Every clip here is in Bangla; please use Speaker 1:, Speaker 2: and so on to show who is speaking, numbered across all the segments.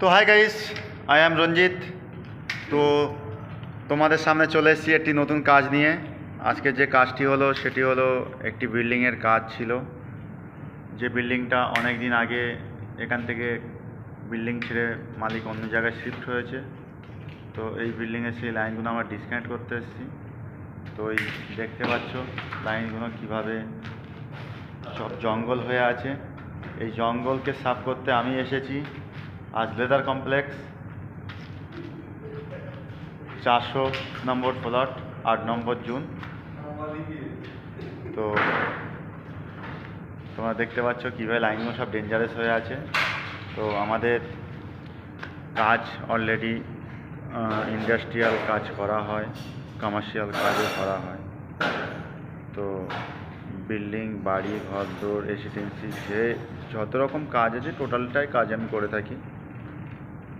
Speaker 1: তো হাই গাইস, আই অ্যাম রঞ্জিত। তো তোমাদের সামনে চলে এসেছি একটি নতুন কাজ নিয়ে। আজকে যে কাজটি হলো সেটি হলো একটি বিল্ডিংয়ের কাজ ছিল। যে বিল্ডিংটা অনেক দিন আগে এখান থেকে বিল্ডিং ছেড়ে মালিক অন্য জায়গায় শিফট হয়েছে। তো এই বিল্ডিংয়ের সেই লাইনগুলো আমরা ডিসকানেক্ট করতে এসেছি। তো এই দেখতে পাচ্ছ লাইনগুলো কীভাবে সব জঙ্গল হয়ে আছে। এই জঙ্গলকে সাফ করতে আমি এসেছি আজ লেদার কমপ্লেক্স 400 নম্বর প্লট, 8 নম্বর জুন। তো তোমরা দেখতে পাচ্ছ কীভাবে লাইনগুলো সব ডেঞ্জারাস হয়ে আছে। তো আমাদের কাজ অলরেডি ইন্ডাস্ট্রিয়াল কাজ করা হয়, কমার্শিয়াল কাজও করা হয়। তো বিল্ডিং, বাড়ি, ঘরদোর, রেসিডেন্সি, যে যত রকম কাজ আছে টোটালটাই কাজ আমি করে থাকি।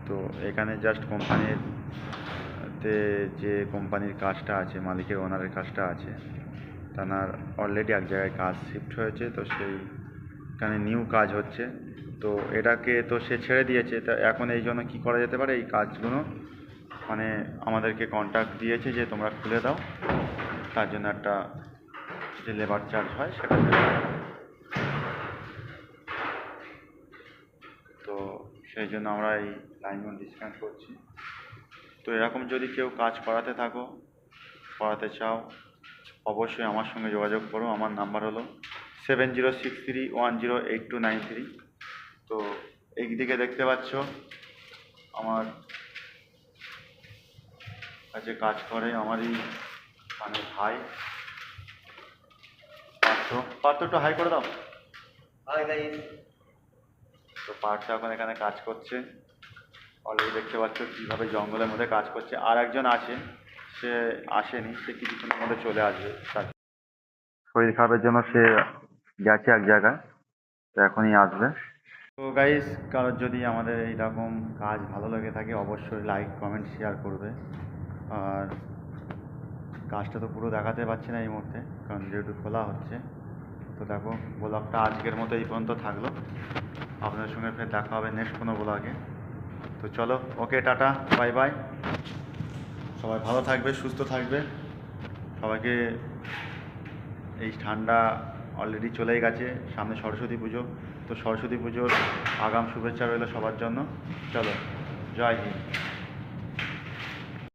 Speaker 1: তো এখানে জাস্ট কোম্পানিতে যে কোম্পানির কাজটা আছে, মালিকের ওনারের কাজটা আছে, তার অলরেডি এক জায়গায় কাজ শিফট হয়েছে। তো সেইখানে নিউ কাজ হচ্ছে। তো এটাকে তো সে ছেড়ে দিয়েছে। তা এখন এই জন্য কী করা যেতে পারে, এই কাজগুলো মানে আমাদেরকে কন্ট্রাক্ট দিয়েছে যে তোমরা খুলে দাও, তার জন্য একটা যে লেবার চার্জ হয় সেটা দেবে। তো সেই জন্য আমরা এই লাইনগুলো ডিসকানেক্ট করছি। তো এরকম যদি কেউ কাজ করাতে চাও, অবশ্যই আমার সঙ্গে যোগাযোগ করো। আমার নাম্বার হলো 7063108293। তো এই দিকে দেখতে পাচ্ছ আমার কাছে কাজ করে আমারই মানে ভাই পার্থ একটু হাই করে দাও। তো পার্থ এখন এখানে কাজ করছে। অলরেডি দেখতে পাচ্ছ কীভাবে জঙ্গলের মধ্যে কাজ করছে। আর একজন আছে, সে আসেনি, সে কিছুক্ষণের মধ্যে চলে আসবে। তার শরীর খারাপের জন্য সে গেছে এক জায়গায়, তো এখনই আসবে। তো গাইস, কারোর যদি আমাদের এইরকম কাজ ভালো লেগে থাকে অবশ্যই লাইক, কমেন্ট, শেয়ার করবে। আর কাজটা তো পুরো দেখাতে পারছি না এই মুহূর্তে, কারণ যেহেতু খোলা হচ্ছে। তো দেখো, ব্লগটা আজকের মতো এই পর্যন্ত থাকলো। আপনাদের সঙ্গে ফের দেখা হবে নেক্সট কোনো ব্লগে। তো চলো, ওকে, টাটা, বাই বাই। সবাই ভালো থাকবে, সুস্থ থাকবে। সবাইকে এই ঠান্ডা অলরেডি চলেই গেছে, সামনে সরস্বতী পুজো। তো সরস্বতী পুজোর আগাম শুভেচ্ছা রইল সবার জন্য। চলো, জয় হিন্দ।